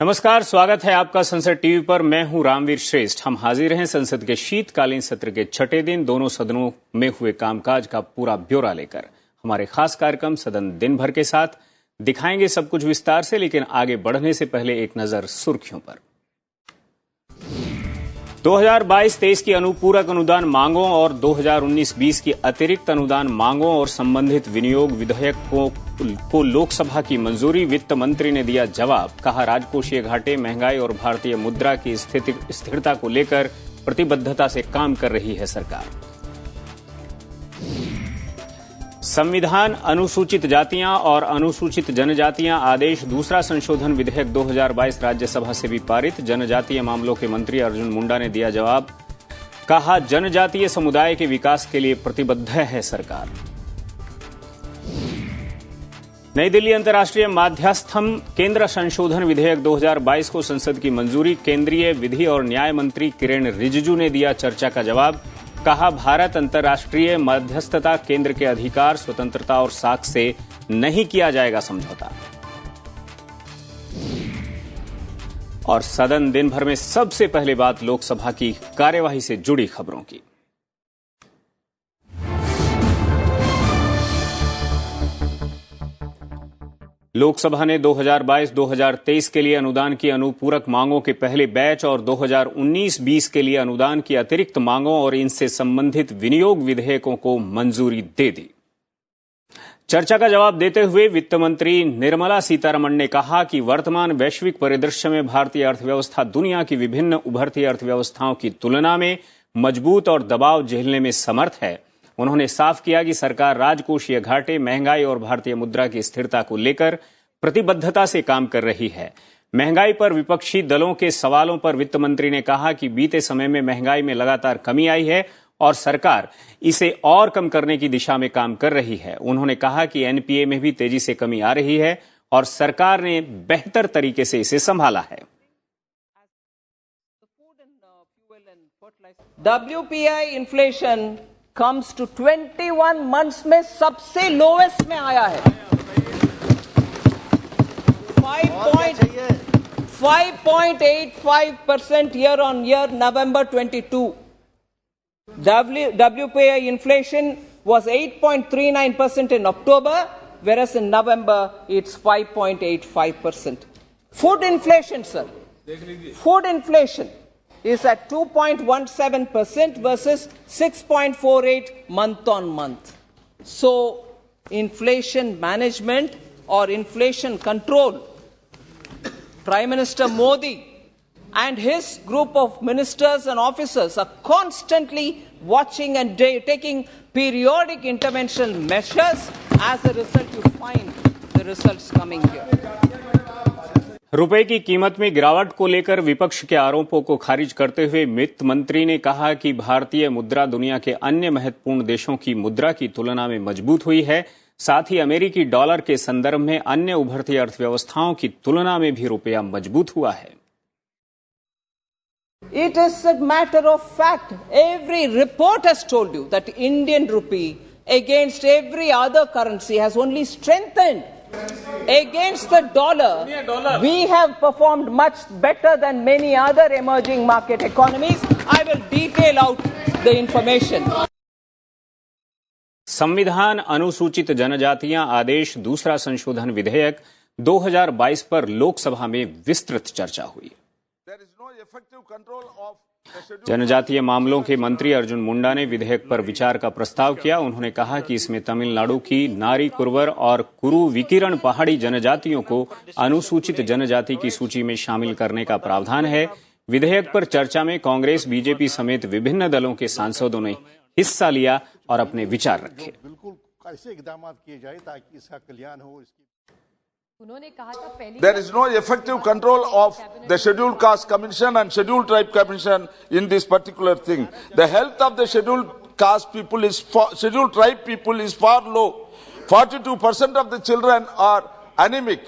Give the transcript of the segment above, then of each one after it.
नमस्कार, स्वागत है आपका संसद टीवी पर। मैं हूं रामवीर श्रेष्ठ। हम हाजिर हैं संसद के शीतकालीन सत्र के छठे दिन दोनों सदनों में हुए कामकाज का पूरा ब्यौरा लेकर। हमारे खास कार्यक्रम सदन दिन भर के साथ दिखाएंगे सब कुछ विस्तार से, लेकिन आगे बढ़ने से पहले एक नजर सुर्खियों पर। 2022-23 की अनुपूरक अनुदान मांगों और 2019-20 की अतिरिक्त अनुदान मांगों और संबंधित विनियोग विधेयकों को लोकसभा की मंजूरी। वित्त मंत्री ने दिया जवाब, कहा राजकोषीय घाटे, महंगाई और भारतीय मुद्रा की स्थिरता को लेकर प्रतिबद्धता से काम कर रही है सरकार। संविधान, अनुसूचित जातियां और अनुसूचित जनजातियां आदेश दूसरा संशोधन विधेयक 2022 राज्यसभा से भी पारित। जनजातीय मामलों के मंत्री अर्जुन मुंडा ने दिया जवाब, कहा जनजातीय समुदाय के विकास के लिए प्रतिबद्ध है सरकार। नई दिल्ली, अंतर्राष्ट्रीय माध्यस्थम केंद्र संशोधन विधेयक 2022 को संसद की मंजूरी। केंद्रीय विधि और न्याय मंत्री किरेन रिजिजू ने दिया चर्चा का जवाब, कहा भारत अंतर्राष्ट्रीय मध्यस्थता केंद्र के अधिकार, स्वतंत्रता और साख से नहीं किया जाएगा समझौता। और सदन दिन भर में सबसे पहले बात लोकसभा की कार्यवाही से जुड़ी खबरों की। लोकसभा ने 2022-2023 के लिए अनुदान की अनुपूरक मांगों के पहले बैच और 2019-20 के लिए अनुदान की अतिरिक्त मांगों और इनसे संबंधित विनियोग विधेयकों को मंजूरी दे दी। चर्चा का जवाब देते हुए वित्त मंत्री निर्मला सीतारमण ने कहा कि वर्तमान वैश्विक परिदृश्य में भारतीय अर्थव्यवस्था दुनिया की विभिन्न उभरती अर्थव्यवस्थाओं की तुलना में मजबूत और दबाव झेलने में समर्थ है। उन्होंने साफ किया कि सरकार राजकोषीय घाटे, महंगाई और भारतीय मुद्रा की स्थिरता को लेकर प्रतिबद्धता से काम कर रही है। महंगाई पर विपक्षी दलों के सवालों पर वित्त मंत्री ने कहा कि बीते समय में महंगाई में लगातार कमी आई है और सरकार इसे और कम करने की दिशा में काम कर रही है। उन्होंने कहा कि एनपीए में भी तेजी से कमी आ रही है और सरकार ने बेहतर तरीके से इसे संभाला है। WPI inflation comes to 21 months में सबसे लोवेस्ट में आया है। 5.85% year on year November 22. WPI inflation was 8.39% in October, whereas in November it's 5.85%. Food inflation, sir. Food inflation is at 2.17% versus 6.48 month on month. So, inflation management or inflation control, Prime Minister Modi and his group of ministers and officers are constantly watching and taking periodic intervention measures. As a result, you find the results coming here. रुपए की कीमत में गिरावट को लेकर विपक्ष के आरोपों को खारिज करते हुए वित्त मंत्री ने कहा कि भारतीय मुद्रा दुनिया के अन्य महत्वपूर्ण देशों की मुद्रा की तुलना में मजबूत हुई है। साथ ही अमेरिकी डॉलर के संदर्भ में अन्य उभरती अर्थव्यवस्थाओं की तुलना में भी रुपया मजबूत हुआ है। It is a matter of fact. Every report has told you that Indian rupee against every other currency has only strengthened. Against the dollar, we have performed much better than many other emerging market economies. I will detail out the information. संविधान, अनुसूचित जनजातियां आदेश दूसरा संशोधन विधेयक 2022 पर लोकसभा में विस्तृत चर्चा हुई। जनजातीय मामलों के मंत्री अर्जुन मुंडा ने विधेयक पर विचार का प्रस्ताव किया। उन्होंने कहा कि इसमें तमिलनाडु की नारी, कुरवर और कुरु विकिरण पहाड़ी जनजातियों को अनुसूचित जनजाति की सूची में शामिल करने का प्रावधान है। विधेयक पर चर्चा में कांग्रेस, बीजेपी समेत विभिन्न दलों के सांसदों ने हिस्सा लिया और अपने विचार रखे। बिल्कुल ऐसे इकदाम किए जाए ताकि इसका कल्याण हो। There is no effective control of the Scheduled Caste Commission and Scheduled Tribe Commission in this particular thing. The health of the Scheduled Caste people Scheduled Tribe people is far low. 42% of the children are anemic,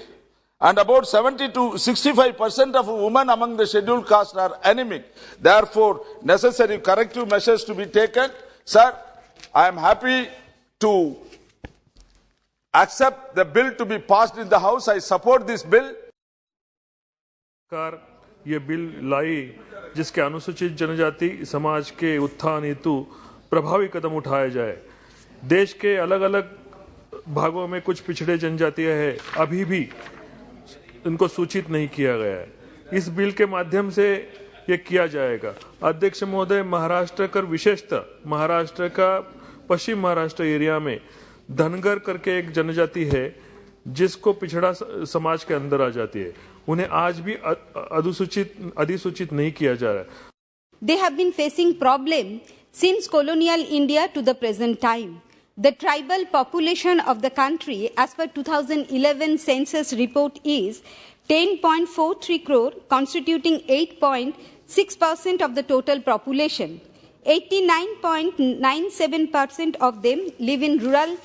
and about 70 to 65% of women among the Scheduled Caste are anemic. Therefore, necessary corrective measures to be taken. Sir, I am happy to accept the bill to be passed in the House. I support this bill. सरकार ये bill लाई जिसके अनुसूचित जनजाति समाज के उत्थान हेतु प्रभावी कदम उठाया जाए। देश के अलग अलग भागों में कुछ पिछड़े जनजातियां हैं, अभी भी उनको सूचित नहीं किया गया है। इस बिल के माध्यम से ये किया जाएगा। अध्यक्ष महोदय, महाराष्ट्र का विशेषतः महाराष्ट्र का पश्चिम महाराष्ट्र एरिया में धनगर करके एक जनजाति है जिसको पिछड़ा समाज के अंदर आ जाती है, उन्हें आज भी अधिसूचित नहीं किया जा रहा है। They have been facing problem since colonial India to the present time. The tribal population of the country as per 2011 census report is 10.43 crore, constituting 8.6% of the total population. 89.97% of them live in rural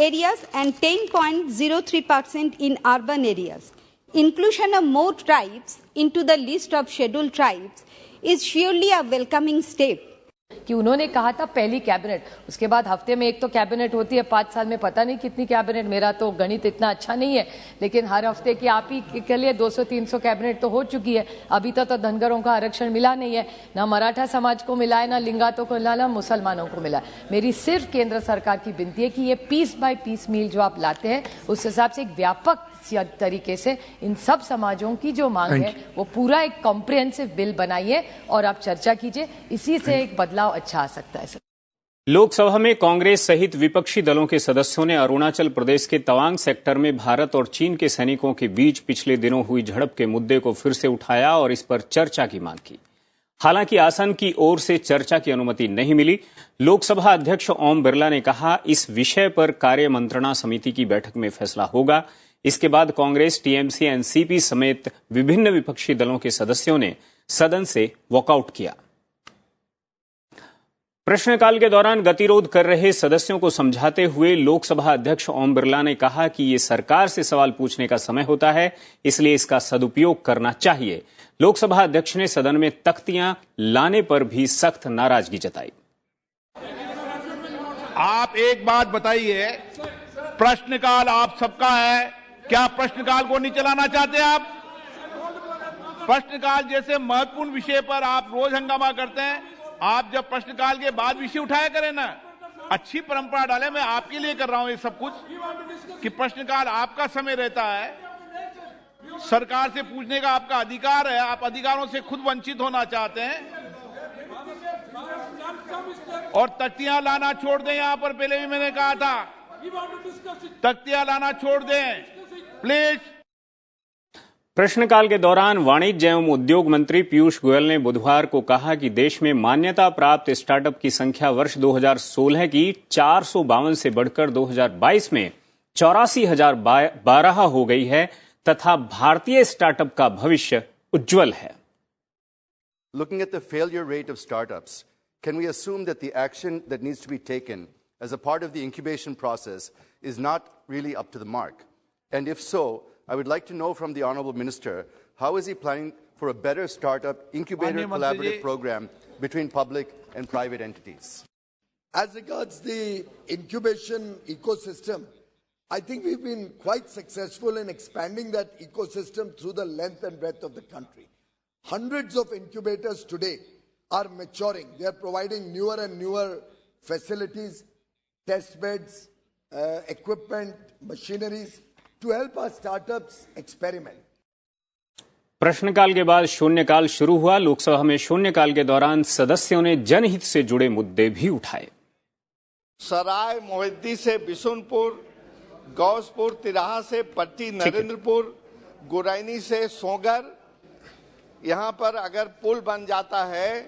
areas and 10.03% in urban areas. Inclusion of more tribes into the list of scheduled tribes is surely a welcoming step. कि उन्होंने कहा था पहली cabinet, उसके बाद हफ्ते में एक तो कैबिनेट होती है, 5 साल में पता नहीं कितनी कैबिनेट। मेरा तो गणित इतना अच्छा नहीं है, लेकिन हर हफ्ते की आप ही के लिए 200-300 कैबिनेट तो हो चुकी है। अभी तक तो धनगरों का आरक्षण मिला नहीं है, ना मराठा समाज को मिला है, ना लिंगायतों को मिला, ना मुसलमानों को मिला। मेरी सिर्फ केंद्र सरकार की विनती है कि ये पीस बाय पीस मील जो आप लाते हैं, उस हिसाब से एक व्यापक तरीके से इन सब समाजों की जो मांग है वो पूरा एक कॉम्प्रिहेंसिव बिल बनाइए और आप चर्चा कीजिए। इसी से एक बदलाव अच्छा आ सकता है। लोकसभा में कांग्रेस सहित विपक्षी दलों के सदस्यों ने अरुणाचल प्रदेश के तवांग सेक्टर में भारत और चीन के सैनिकों के बीच पिछले दिनों हुई झड़प के मुद्दे को फिर से उठाया और इस पर चर्चा की मांग की। हालांकि आसन की ओर से चर्चा की अनुमति नहीं मिली। लोकसभा अध्यक्ष ओम बिरला ने कहा, इस विषय पर कार्य मंत्रणा समिति की बैठक में फैसला होगा। इसके बाद कांग्रेस, टीएमसी, एनसीपी समेत विभिन्न विपक्षी दलों के सदस्यों ने सदन से वॉकआउट किया। प्रश्नकाल के दौरान गतिरोध कर रहे सदस्यों को समझाते हुए लोकसभा अध्यक्ष ओम बिरला ने कहा कि ये सरकार से सवाल पूछने का समय होता है, इसलिए इसका सदुपयोग करना चाहिए। लोकसभा अध्यक्ष ने सदन में तख्तियां लाने पर भी सख्त नाराजगी जताई। आप एक बात बताइए, प्रश्नकाल आप सबका है, क्या प्रश्नकाल को नहीं चलाना चाहते आप? प्रश्नकाल जैसे महत्वपूर्ण विषय पर आप रोज हंगामा करते हैं। आप जब प्रश्नकाल के बाद विषय उठाया करें ना, अच्छी परंपरा डालें। मैं आपके लिए कर रहा हूं ये सब कुछ कि प्रश्नकाल आपका समय रहता है, सरकार से पूछने का आपका अधिकार है। आप अधिकारों से खुद वंचित होना चाहते हैं और तख्तियां लाना छोड़ दें। यहां पर पहले भी मैंने कहा था, तख्तियां लाना छोड़ दें प्लीज। प्रश्नकाल के दौरान वाणिज्य एवं उद्योग मंत्री पीयूष गोयल ने बुधवार को कहा कि देश में मान्यता प्राप्त स्टार्टअप की संख्या वर्ष 2016 की 452 से बढ़कर 2022 में 84,012 हो गई है तथा भारतीय स्टार्टअप का भविष्य उज्जवल है। Looking at the failure rate of startups, can we assume that the action that needs to be taken as a part of the incubation process is not really up to the mark? And if so, I would like to know from the Honourable Minister, how is he planning for a better startup incubator collaborative program between public and private entities? As regards the incubation ecosystem, I think we've been quite successful in expanding that ecosystem through the length and breadth of the country. Hundreds of incubators today are maturing. They are providing newer and newer facilities, test beds, equipment, machineries to help our startups experiment. प्रश्नकाल के बाद शून्यकाल शुरू हुआ। लोकसभा में शून्यकाल के दौरान सदस्यों ने जनहित से जुड़े मुद्दे भी उठाए। सराय मोहिद्दी से बिशुनपुर, गौसपुर तिराहा से पट्टी नरेंद्रपुर, गुरैनी से सोगर, यहाँ पर अगर पुल बन जाता है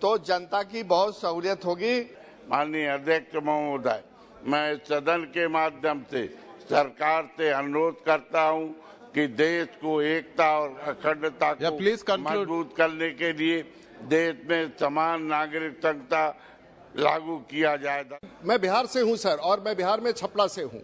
तो जनता की बहुत सहूलियत होगी। माननीय अध्यक्ष महोदय, मैं सदन के माध्यम से सरकार से अनुरोध करता हूं कि देश को एकता और अखंडता को मजबूत करने के लिए देश में समान नागरिक संहिता लागू किया जाएगा। मैं बिहार से हूं सर, और मैं बिहार में छपरा से हूं।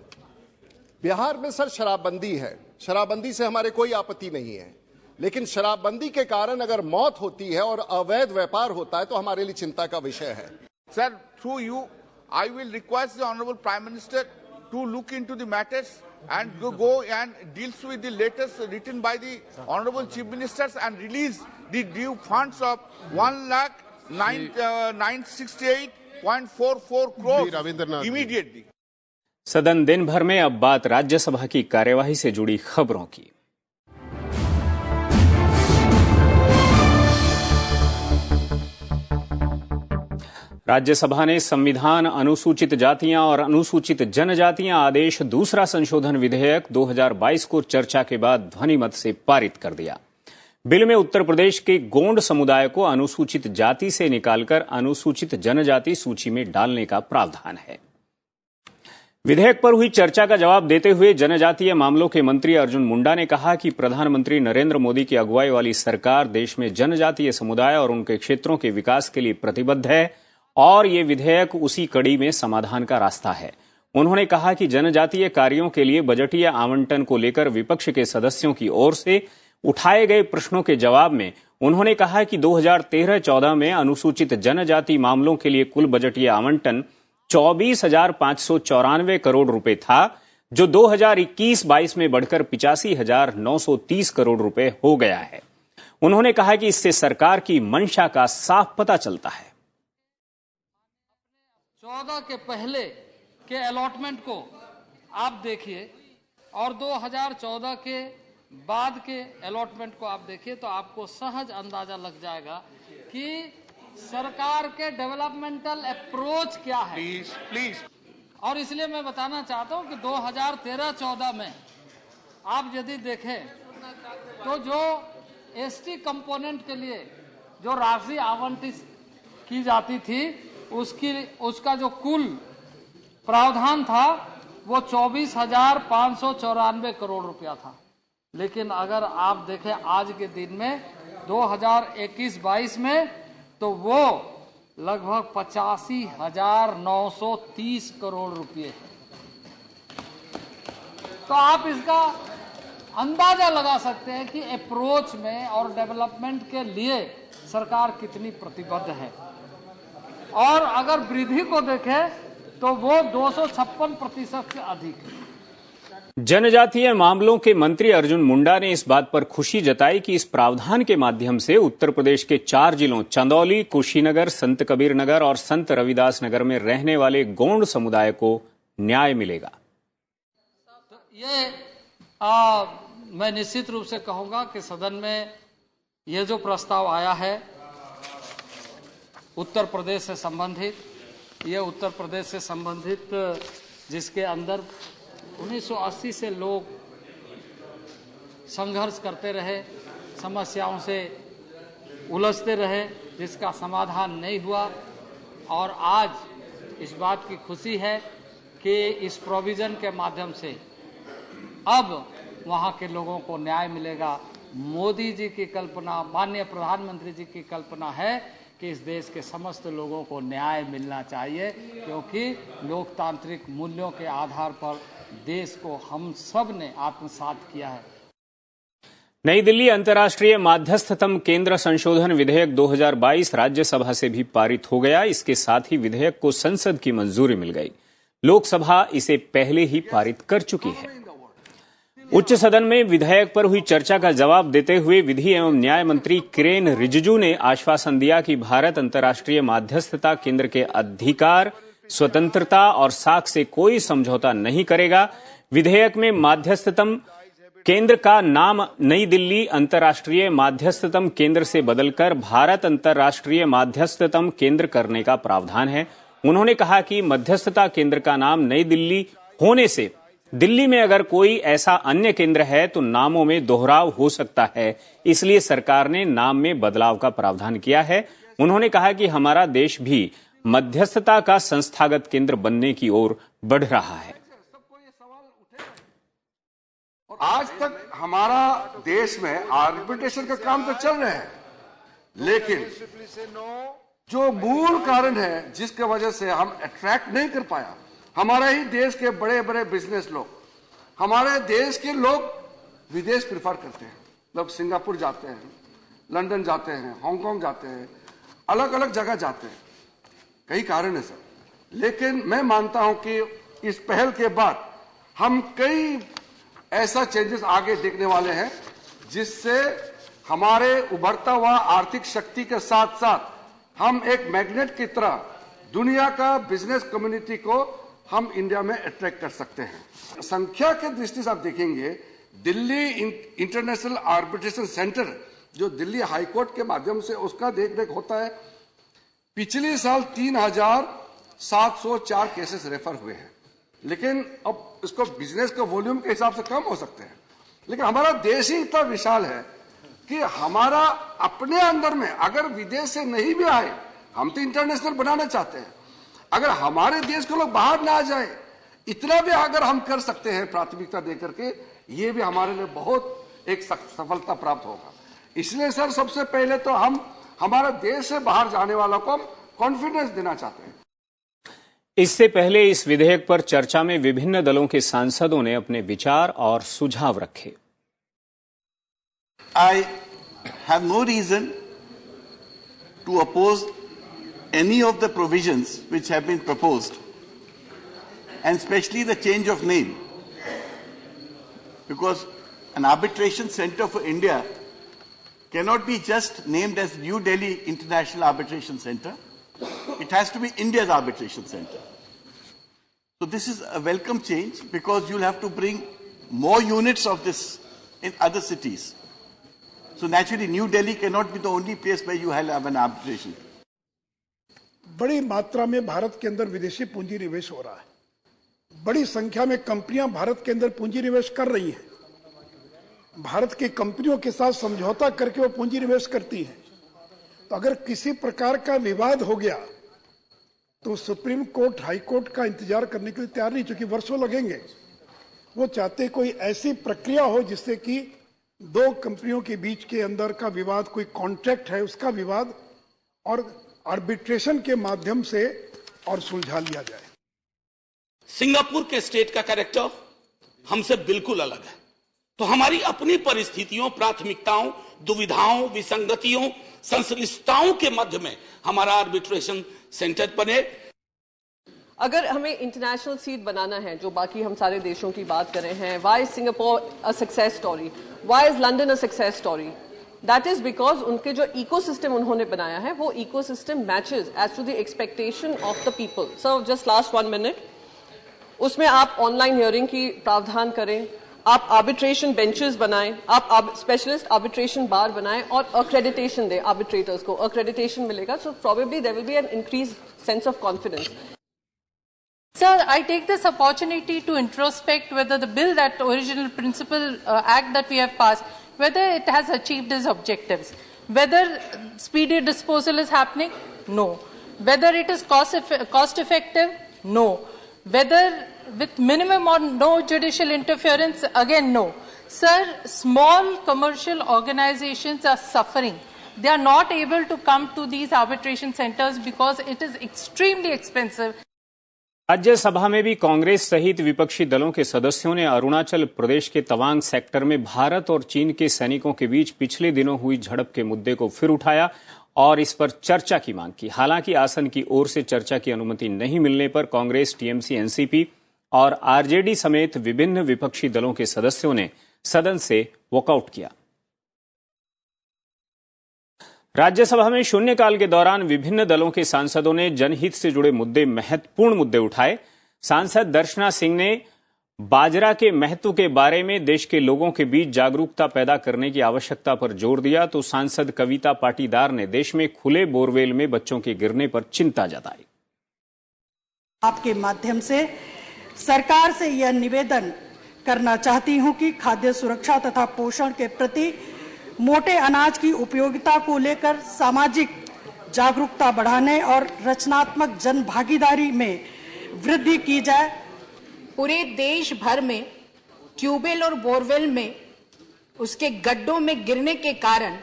बिहार में सर शराबबंदी है, शराबबंदी से हमारे कोई आपत्ति नहीं है, लेकिन शराबबंदी के कारण अगर मौत होती है और अवैध व्यापार होता है तो हमारे लिए चिंता का विषय है। Sir, through you I will request the Honorable Prime Minister to look into the matters and go and deals with the latest written by the Honorable Chief Ministers and release the due funds of 1,968.44 crores immediately. सदन दिन भर में अब बात राज्यसभा की कार्यवाही से जुड़ी खबरों की। राज्यसभा ने संविधान, अनुसूचित जातियां और अनुसूचित जनजातियां आदेश दूसरा संशोधन विधेयक 2022 को चर्चा के बाद ध्वनिमत से पारित कर दिया। बिल में उत्तर प्रदेश के गोंड समुदाय को अनुसूचित जाति से निकालकर अनुसूचित जनजाति सूची में डालने का प्रावधान है। विधेयक पर हुई चर्चा का जवाब देते हुए जनजातीय मामलों के मंत्री अर्जुन मुंडा ने कहा कि प्रधानमंत्री नरेंद्र मोदी की अगुवाई वाली सरकार देश में जनजातीय समुदाय और उनके क्षेत्रों के विकास के लिए प्रतिबद्ध है और ये विधेयक उसी कड़ी में समाधान का रास्ता है। उन्होंने कहा कि जनजातीय कार्यों के लिए बजटीय आवंटन को लेकर विपक्ष के सदस्यों की ओर से उठाए गए प्रश्नों के जवाब में उन्होंने कहा कि 2013-14 में अनुसूचित जनजाति मामलों के लिए कुल बजटीय आवंटन 24,594 करोड़ रुपए था, जो 2021-22 में बढ़कर 85,930 करोड़ रुपए हो गया है। उन्होंने कहा कि इससे सरकार की मंशा का साफ पता चलता है। 14 के पहले के अलॉटमेंट को आप देखिए और 2014 के बाद के अलॉटमेंट को आप देखिए तो आपको सहज अंदाजा लग जाएगा कि सरकार के डेवलपमेंटल अप्रोच क्या है। प्लीज और इसलिए मैं बताना चाहता हूं कि 2013-14 में आप यदि देखें तो जो एसटी कंपोनेंट के लिए जो राशि आवंटित की जाती थी उसका जो कुल प्रावधान था वो 24,594 करोड़ रुपया था। लेकिन अगर आप देखें आज के दिन में 2021-22 में तो वो लगभग 85,930 करोड़ रुपये है। तो आप इसका अंदाजा लगा सकते हैं कि अप्रोच में और डेवलपमेंट के लिए सरकार कितनी प्रतिबद्ध है। और अगर वृद्धि को देखें तो वो 256% से अधिक है। जनजातीय मामलों के मंत्री अर्जुन मुंडा ने इस बात पर खुशी जताई कि इस प्रावधान के माध्यम से उत्तर प्रदेश के 4 जिलों चंदौली, कुशीनगर, संत कबीर नगर और संत रविदास नगर में रहने वाले गोंड समुदाय को न्याय मिलेगा। तो ये मैं निश्चित रूप से कहूंगा कि सदन में ये जो प्रस्ताव आया है उत्तर प्रदेश से संबंधित, ये उत्तर प्रदेश से संबंधित जिसके अंदर 1980 से लोग संघर्ष करते रहे, समस्याओं से उलझते रहे, जिसका समाधान नहीं हुआ। और आज इस बात की खुशी है कि इस प्रोविजन के माध्यम से अब वहाँ के लोगों को न्याय मिलेगा। मोदी जी की कल्पना, माननीय प्रधानमंत्री जी की कल्पना है कि इस देश के समस्त लोगों को न्याय मिलना चाहिए, क्योंकि लोकतांत्रिक मूल्यों के आधार पर देश को हम सब ने आत्मसात किया है। नई दिल्ली अंतर्राष्ट्रीय माध्यस्थतम केंद्र संशोधन विधेयक 2022 राज्यसभा से भी पारित हो गया। इसके साथ ही विधेयक को संसद की मंजूरी मिल गई। लोकसभा इसे पहले ही पारित कर चुकी है। उच्च सदन में विधेयक पर हुई चर्चा का जवाब देते हुए विधि एवं न्याय मंत्री किरेन रिजिजू ने आश्वासन दिया कि भारत अंतर्राष्ट्रीय माध्यस्थता केंद्र के अधिकार, स्वतंत्रता और साख से कोई समझौता नहीं करेगा। विधेयक में माध्यस्थतम केंद्र का नाम नई दिल्ली अंतर्राष्ट्रीय माध्यस्थतम केंद्र से बदलकर भारत अंतर्राष्ट्रीय माध्यस्थतम केंद्र करने का प्रावधान है। उन्होंने कहा कि मध्यस्थता केंद्र का नाम नई दिल्ली होने से दिल्ली में अगर कोई ऐसा अन्य केंद्र है तो नामों में दोहराव हो सकता है, इसलिए सरकार ने नाम में बदलाव का प्रावधान किया है। उन्होंने कहा कि हमारा देश भी मध्यस्थता का संस्थागत केंद्र बनने की ओर बढ़ रहा है। आज तक हमारा देश में आर्बिट्रेशन का काम तो चल रहा है, लेकिन जो मूल कारण है जिसके वजह से हम अट्रैक्ट नहीं कर पाया, हमारा ही देश के बड़े बड़े बिजनेस लोग, हमारे देश के लोग विदेश प्रिफर करते हैं। लोग सिंगापुर जाते हैं, लंदन जाते हैं, हांगकांग जाते हैं, अलग अलग जगह जाते हैं। कई कारण है सर, लेकिन मैं मानता हूं कि इस पहल के बाद हम कई ऐसा चेंजेस आगे देखने वाले हैं जिससे हमारे उभरता हुआ आर्थिक शक्ति के साथ साथ हम एक मैग्नेट की तरह दुनिया का बिजनेस कम्युनिटी को हम इंडिया में अट्रैक्ट कर सकते हैं। संख्या के दृष्टि से आप देखेंगे, दिल्ली इंटरनेशनल आर्बिट्रेशन सेंटर जो दिल्ली हाईकोर्ट के माध्यम से उसका देखरेख होता है, पिछले साल 3,704 केसेस रेफर हुए हैं। लेकिन अब इसको बिजनेस का वॉल्यूम के हिसाब से कम हो सकते हैं, लेकिन हमारा देश ही इतना विशाल है कि हमारा अपने अंदर में अगर विदेश से नहीं भी आए, हम तो इंटरनेशनल बनाना चाहते हैं, अगर हमारे देश के लोग बाहर ना आ जाए, इतना भी अगर हम कर सकते हैं प्राथमिकता देकर के, ये भी हमारे लिए बहुत एक सफलता प्राप्त होगा। इसलिए सर सबसे पहले तो हम हमारा देश से बाहर जाने वालों को हम कॉन्फिडेंस देना चाहते हैं। इससे पहले इस विधेयक पर चर्चा में विभिन्न दलों के सांसदों ने अपने विचार और सुझाव रखे। I have no reason to oppose any of the provisions which have been proposed, and especially the change of name, because an arbitration center for India cannot be just named as New Delhi International Arbitration Center. It has to be India's arbitration center. So this is a welcome change because you'll have to bring more units of this in other cities. So naturally, New Delhi cannot be the only place where you have an arbitration. बड़ी मात्रा में भारत के अंदर विदेशी पूंजी निवेश हो रहा है। बड़ी संख्या में कंपनियां भारत के अंदर पूंजी निवेश कर रही हैं। भारत की कंपनियों के साथ समझौता करके वो पूंजी निवेश करती हैं। तो अगर किसी प्रकार का विवाद हो गया तो सुप्रीम कोर्ट, हाई कोर्ट का इंतजार करने के लिए तैयार नहीं, क्योंकि वर्षों लगेंगे। वो चाहते कोई ऐसी प्रक्रिया हो जिससे कि दो कंपनियों के बीच के अंदर का विवाद, कोई कॉन्ट्रैक्ट है उसका विवाद, और आर्बिट्रेशन के माध्यम से और सुलझा लिया जाए। सिंगापुर के स्टेट का कैरेक्टर हमसे बिल्कुल अलग है, तो हमारी अपनी परिस्थितियों, प्राथमिकताओं, दुविधाओं, विसंगतियों, संश्लिष्टताओं के मध्य में हमारा आर्बिट्रेशन सेंटर बने। अगर हमें इंटरनेशनल सीट बनाना है, जो बाकी हम सारे देशों की बात कर रहे हैं, why is Singapore a success story, why is London a success story, that is because उनके जो इकोसिस्टम उन्होंने बनाया है वो ecosystem matches as to the expectation of the people. So just last 1 minute, उसमें आप ऑनलाइन हियरिंग की प्रावधान करें, आप आर्बिट्रेशन बेंचेस बनाएं, आप स्पेशलिस्ट आर्बिट्रेशन बार बनाएं और अक्रेडिटेशन दें आर्बिट्रेटर्स को। अक्रेडिटेशन मिलेगा, so probably there will be an increase sense of confidence. Sir, I take this opportunity to introspect whether the bill, that original principle act that we have passed, whether it has achieved its objectives. Whether speedy disposal is happening? No. Whether it is cost effective? No. Whether with minimum or no judicial interference? Again, no. Sir, small commercial organizations are suffering. They are not able to come to these arbitration centers because it is extremely expensive. Rajya Sabha में भी कांग्रेस सहित विपक्षी दलों के सदस्यों ने अरुणाचल प्रदेश के Tawang sector में भारत और चीन के सैनिकों के बीच पिछले दिनों हुई झड़प के मुद्दे को फिर उठाया और इस पर चर्चा की मांग की। हालांकि आसन की ओर से चर्चा की अनुमति नहीं मिलने पर कांग्रेस, टीएमसी, एनसीपी और आरजेडी समेत विभिन्न विपक्षी दलों के सदस्यों ने सदन से वॉकआउट किया। राज्यसभा में शून्यकाल के दौरान विभिन्न दलों के सांसदों ने जनहित से जुड़े महत्वपूर्ण मुद्दे उठाए। सांसद दर्शना सिंह ने बाजरा के महत्व के बारे में देश के लोगों के बीच जागरूकता पैदा करने की आवश्यकता पर जोर दिया, तो सांसद कविता पाटीदार ने देश में खुले बोरवेल में बच्चों के गिरने पर चिंता जताई। आपके माध्यम से सरकार से यह निवेदन करना चाहती हूं कि खाद्य सुरक्षा तथा पोषण के प्रति मोटे अनाज की उपयोगिता को लेकर सामाजिक जागरूकता बढ़ाने और रचनात्मक जन भागीदारी में वृद्धि की जाए। पूरे देश भर में ट्यूबवेल और बोरवेल में उसके गड्ढों में गिरने के कारण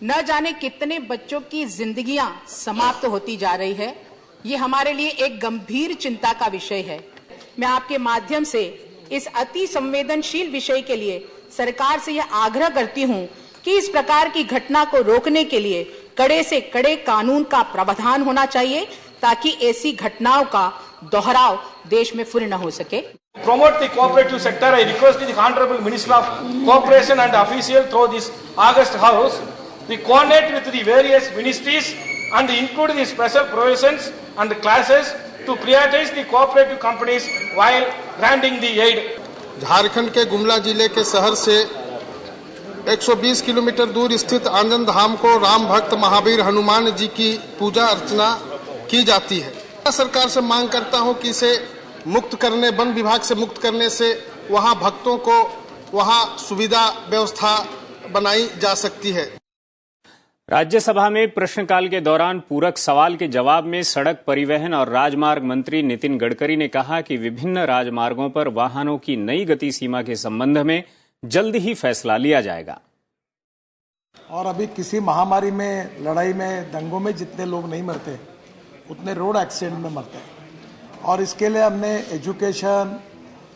न जाने कितने बच्चों की जिंदगियां समाप्त होती जा रही है। ये हमारे लिए एक गंभीर चिंता का विषय है। मैं आपके माध्यम से इस अति संवेदनशील विषय के लिए सरकार से यह आग्रह करती हूं कि इस प्रकार की घटना को रोकने के लिए कड़े से कड़े कानून का प्रावधान होना चाहिए ताकि ऐसी घटनाओं का दोहराव देश में फिर न हो सके। Promote the cooperative sector. I request the Honorable Minister of Cooperation and Official through this August House, the coordinate with the various ministries and include the special provisions and classes to prioritize the cooperative companies while granting the aid. Jharkhand के गुमला जिले के शहर से 120 kilometre दूर स्थित आनंद धाम को राम भक्त महावीर हनुमान जी की पूजा अर्चना की जाती है। सरकार से मांग करता हूं कि इसे मुक्त करने, वन विभाग से मुक्त करने से वहां भक्तों को वहां सुविधा व्यवस्था बनाई जा सकती है। राज्यसभा में प्रश्नकाल के दौरान पूरक सवाल के जवाब में सड़क परिवहन और राजमार्ग मंत्री नितिन गडकरी ने कहा कि विभिन्न राजमार्गों पर वाहनों की नई गति सीमा के संबंध में जल्द ही फैसला लिया जाएगा। और अभी किसी महामारी में, लड़ाई में, दंगों में जितने लोग नहीं मरते उतने रोड एक्सीडेंट में मरते हैं। और इसके लिए हमने education,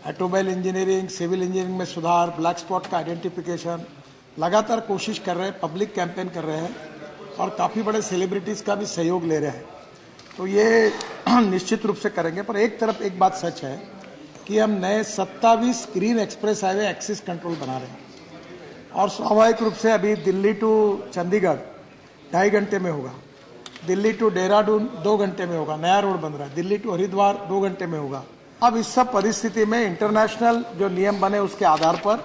automobile engineering, civil engineering में सुधार, ब्लैक स्पॉट का आइडेंटिफिकेशन लगातार कोशिश कर रहे हैं, पब्लिक कैंपेन कर रहे हैं और काफ़ी बड़े सेलिब्रिटीज का भी सहयोग ले रहे हैं। तो ये निश्चित रूप से करेंगे। पर एक तरफ एक बात सच है कि हम नए 27 green express highway axis control बना रहे हैं और स्वाभाविक रूप से अभी दिल्ली टू चंडीगढ़ 2.5 घंटे में होगा, दिल्ली टू देहरादून 2 घंटे में होगा, नया रोड बन रहा है, दिल्ली टू हरिद्वार 2 घंटे में होगा। अब इस सब परिस्थिति में इंटरनेशनल जो नियम बने उसके आधार पर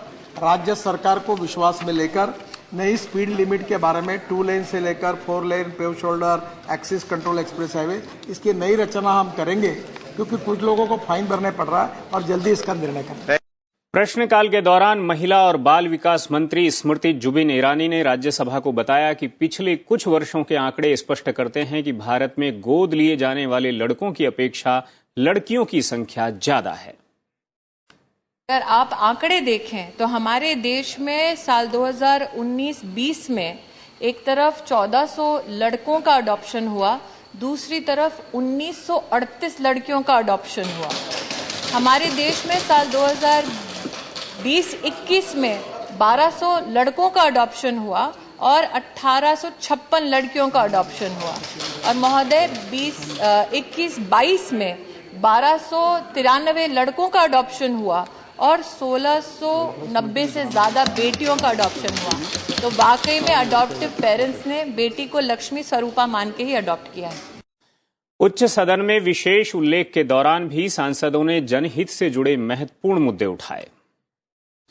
राज्य सरकार को विश्वास में लेकर नई स्पीड लिमिट के बारे में 2 लेन से लेकर 4 lane, pave shoulder, access control express highway, इसकी नई रचना हम करेंगे क्योंकि कुछ लोगों को फाइन भरने पड़ रहा है और जल्दी इसका निर्णय करेंगे। प्रश्नकाल के दौरान महिला और बाल विकास मंत्री स्मृति जुबिन ईरानी ने राज्यसभा को बताया कि पिछले कुछ वर्षों के आंकड़े स्पष्ट करते हैं कि भारत में गोद लिए जाने वाले लड़कों की अपेक्षा लड़कियों की संख्या ज्यादा है। अगर आप आंकड़े देखें तो हमारे देश में साल 2019-20 में एक तरफ 1400 लड़कों का अडॉप्शन हुआ, दूसरी तरफ 1938 लड़कियों का अडॉप्शन हुआ। हमारे देश में साल 2020-21 में 1200 लड़कों का अडॉप्शन हुआ और 1856 लड़कियों का अडॉप्शन हुआ। और महोदय 21-22 में 1293 लड़कों का अडॉप्शन हुआ और 1690 से ज्यादा बेटियों का अडॉप्शन हुआ। तो वाकई में अडॉप्टिव पेरेंट्स ने बेटी को लक्ष्मी स्वरूपा मान के ही अडॉप्ट किया है। उच्च सदन में विशेष उल्लेख के दौरान भी सांसदों ने जनहित से जुड़े महत्वपूर्ण मुद्दे उठाए।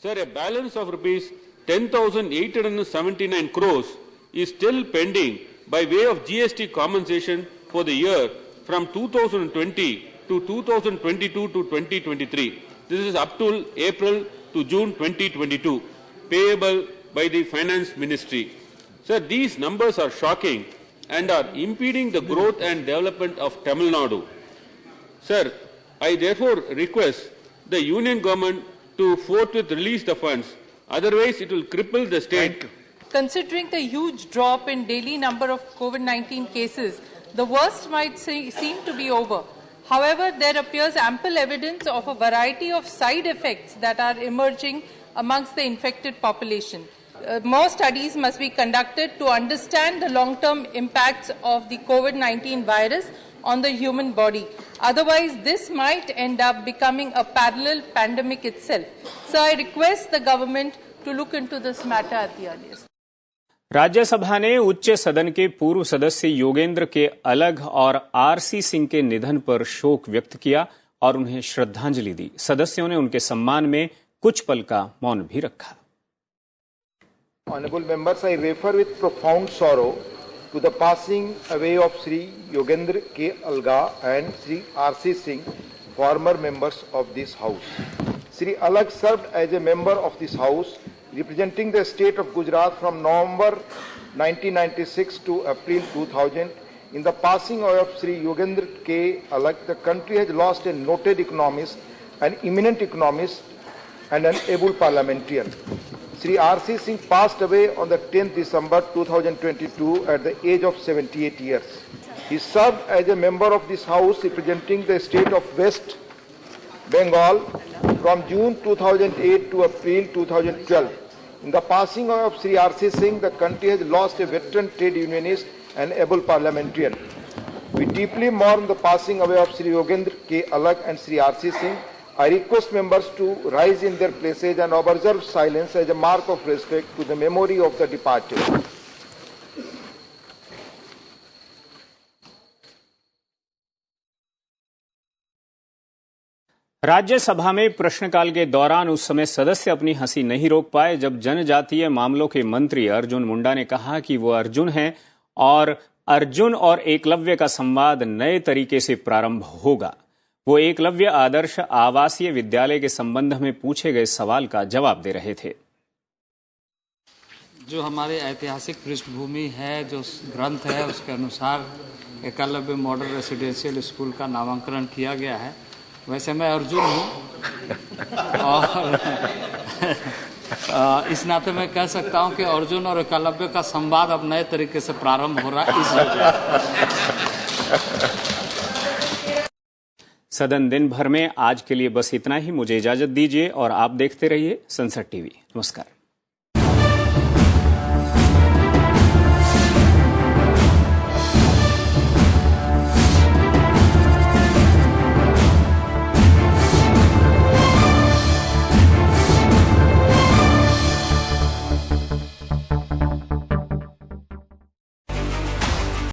Sir, a balance of rupees 10,879 crores is still pending by way of GST compensation for the year from 2020 to 2022 to 2023. This is up till April to June 2022, payable by the Finance Ministry. Sir, these numbers are shocking and are impeding the growth and development of Tamil Nadu. Sir, I therefore request the Union Government to forthwith release the funds, otherwise it will cripple the state. Considering the huge drop in daily number of COVID-19 cases, the worst might seem to be over. However, there appears ample evidence of a variety of side effects that are emerging amongst the infected population. More studies must be conducted to understand the long-term impacts of the COVID-19 virus on the human body. Otherwise, this might end up becoming a parallel pandemic itself. So I request the government to look into this matter at the earliest. Rajya Sabha ने उच्च सदन के पूर्व सदस्य योगेंद्र के अलग और RC Singh के निधन पर शोक व्यक्त किया और उन्हें श्रद्धांजलि दी। सदस्यों ने उनके सम्मान में कुछ पल का मौन भी रखा। Honorable members, I refer with profound sorrow to the passing away of Sri Yogendra K. Alga and Sri R.C. Singh, former members of this House. Sri Alag served as a member of this House, representing the state of Gujarat from November 1996 to April 2000. In the passing away of Sri Yogendra K. Alag, the country has lost a noted economist, an eminent economist, and an able parliamentarian. Sri R.C. Singh passed away on the 10th December 2022 at the age of 78 years. He served as a member of this House representing the state of West Bengal from June 2008 to April 2012. In the passing of Sri R.C. Singh, the country has lost a veteran trade unionist and able parliamentarian. We deeply mourn the passing away of Sri Yogendra K. Alag and Sri R.C. Singh. I request members to rise in their places and observe silence as a mark of respect to the memory of the departed. Rajya Sabha में प्रश्नकाल के दौरान उस समय सदस्य अपनी हंसी नहीं रोक पाए जब जनजातीय मामलों के मंत्री अर्जुन मुंडा ने कहा कि वो अर्जुन हैं और अर्जुन और एकलव्य का संवाद नए तरीके से प्रारंभ होगा। वो एकलव्य आदर्श आवासीय विद्यालय के संबंध में पूछे गए सवाल का जवाब दे रहे थे। जो हमारे ऐतिहासिक पृष्ठभूमि है, जो ग्रंथ है, उसके अनुसार एकलव्य मॉडल रेसिडेंशियल स्कूल का नामांकन किया गया है। वैसे मैं अर्जुन हूँ और इस नाते मैं कह सकता हूँ कि अर्जुन और एकलव्य का संवाद अब नए तरीके से प्रारंभ हो रहा है। सदन दिन भर में आज के लिए बस इतना ही। मुझे इजाजत दीजिए और आप देखते रहिए संसद टीवी। नमस्कार।